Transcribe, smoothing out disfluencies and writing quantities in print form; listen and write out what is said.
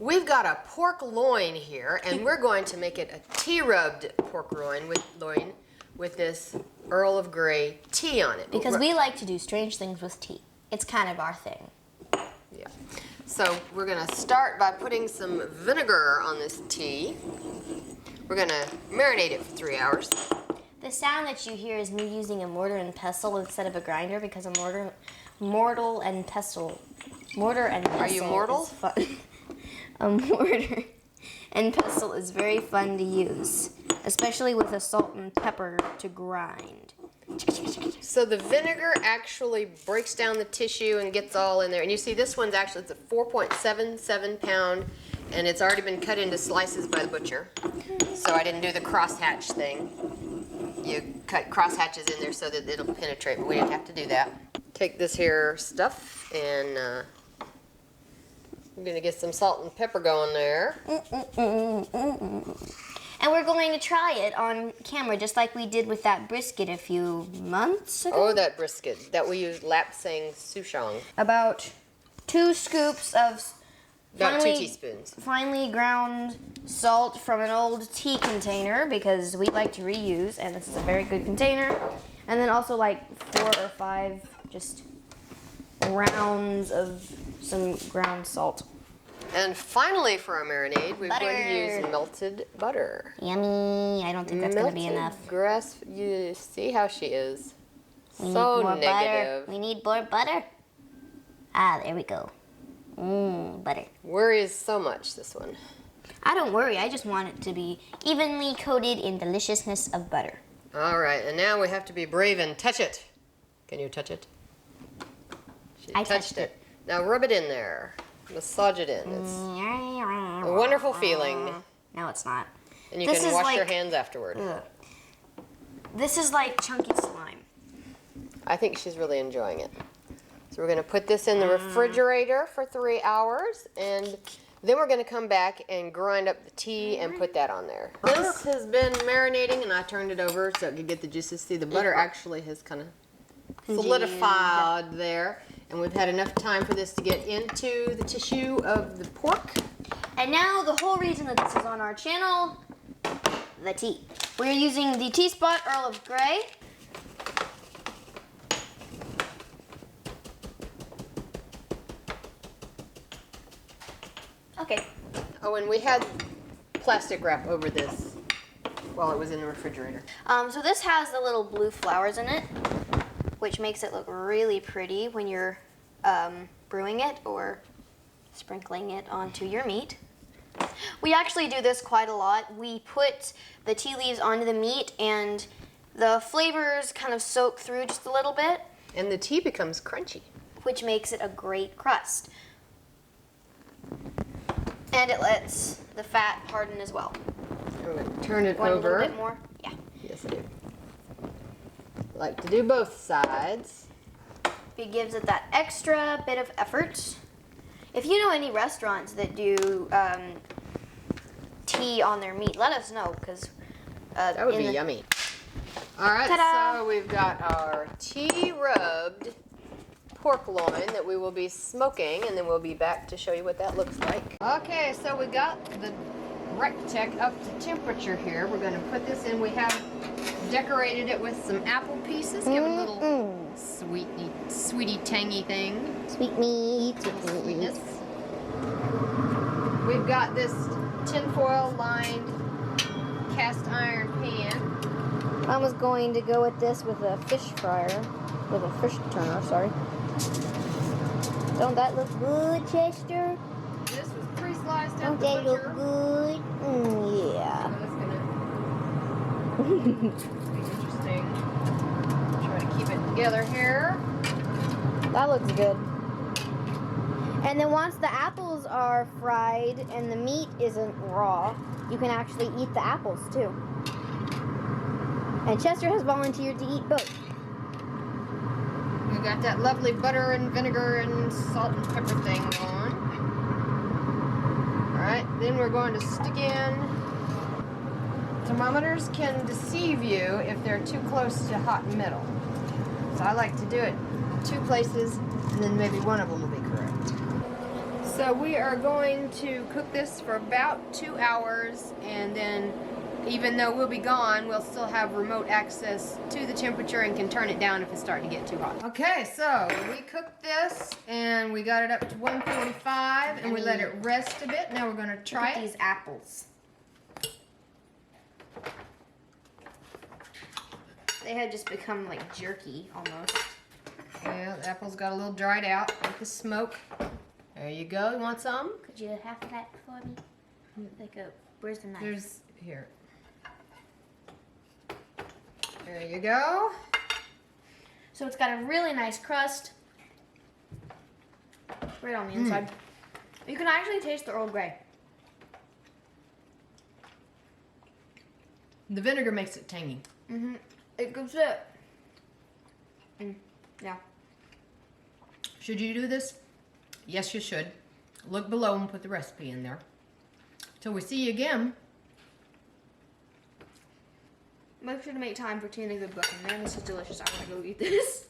We've got a pork loin here, and we're going to make it a tea-rubbed pork loin with this Earl of Grey tea on it. Because we like to do strange things with tea. It's kind of our thing. Yeah. So we're going to start by putting some vinegar on this tea. We're going to marinate it for 3 hours. The sound that you hear is me using a mortar and pestle instead of a grinder because a mortar and pestle. Are you mortal? Is fun. A mortar and pestle is very fun to use, especially with a salt and pepper to grind. So the vinegar actually breaks down the tissue and gets all in there. And you see this one's actually, it's a 4.77 pound, and it's already been cut into slices by the butcher. So I didn't do the crosshatch thing. You cut crosshatches in there so that it'll penetrate, but we didn't have to do that. Take this here stuff and I'm gonna get some salt and pepper going there. And we're going to try it on camera, just like we did with that brisket a few months ago. Oh, that brisket that we used lapsang souchong. About 2 scoops of About 2 teaspoons. Finely ground salt from an old tea container because we like to reuse, and this is a very good container. And then also like 4 or 5 just rounds of some ground salt. And finally for our marinade, we're Butter. going to use melted butter. Yummy. I don't think that's going to be enough. You see how she is. We So need more negative. butter. We need more butter. Ah, there we go. Butter. Worries so much, this one. I don't worry. I just want it to be evenly coated in deliciousness of butter. All right, and now we have to be brave and touch it. Can you touch it? She I touched it. Now rub it in there. Massage it in. It's a wonderful feeling. No, it's not. And you This can is wash your like- hands afterward. Ugh. This is like chunky slime. I think she's really enjoying it. So we're going to put this in the refrigerator for 3 hours, and then we're going to come back and grind up the tea and put that on there. This has been marinating, and I turned it over so it could get the juices. See, the butter actually has kind of solidified there, and we've had enough time for this to get into the tissue of the pork. And now the whole reason that this is on our channel, the tea. We're using the Tea Spot Earl of Grey. Okay. Oh, and we had plastic wrap over this while it was in the refrigerator. So this has the little blue flowers in it, which makes it look really pretty when you're brewing it or sprinkling it onto your meat. We actually do this quite a lot. We put the tea leaves onto the meat and the flavors kind of soak through just a little bit. And the tea becomes crunchy. Which makes it a great crust. And it lets the fat harden as well. I'm going to turn it Want over. a little bit more? Yeah. Yes, I do. Like to do both sides. It gives it that extra bit of effort. If you know any restaurants that do tea on their meat, let us know, because that would be yummy. All right, Ta-da! so we've got our tea-rubbed pork loin that we will be smoking, and then we'll be back to show you what that looks like. Okay, so we got the Rectech up to temperature here. We're going to put this in. We have decorated it with some apple pieces. Give it a little sweetie, tangy thing. Sweet meat. Sweetness. We've got this tinfoil lined cast iron pan. I was going to go with this with a fish fryer, with a fish turner, sorry. Don't that look good, Chester? This was pre-sliced at Don't the that look butcher. good? Yeah. So that's gonna be interesting. Try to keep it together here. That looks good. And then once the apples are fried and the meat isn't raw, you can actually eat the apples too. And Chester has volunteered to eat both. We got that lovely butter and vinegar and salt and pepper thing going. Alright, then we're going to stick in. Thermometers can deceive you if they're too close to hot and middle. So I like to do it 2 places, and then maybe one of them will be correct. So we are going to cook this for about 2 hours, and then even though we'll be gone, we'll still have remote access to the temperature and can turn it down if it's starting to get too hot. Okay, so we cooked this and we got it up to 145 and we let it rest a bit. Now we're going to try it. These apples. They had just become like jerky almost. Yeah, the apple's got a little dried out with the smoke. There you go. You want some? Could you half of that for me? Where's the knife? There's here. There you go. So it's got a really nice crust right on the inside. You can actually taste the Earl Grey. The vinegar makes it tangy. It gives it. Yeah. Should you do this? Yes, you should. Look below and put the recipe in there. Till we see you again. Make sure to make time for Tina Good Book. Man, this is delicious. I want to go eat this.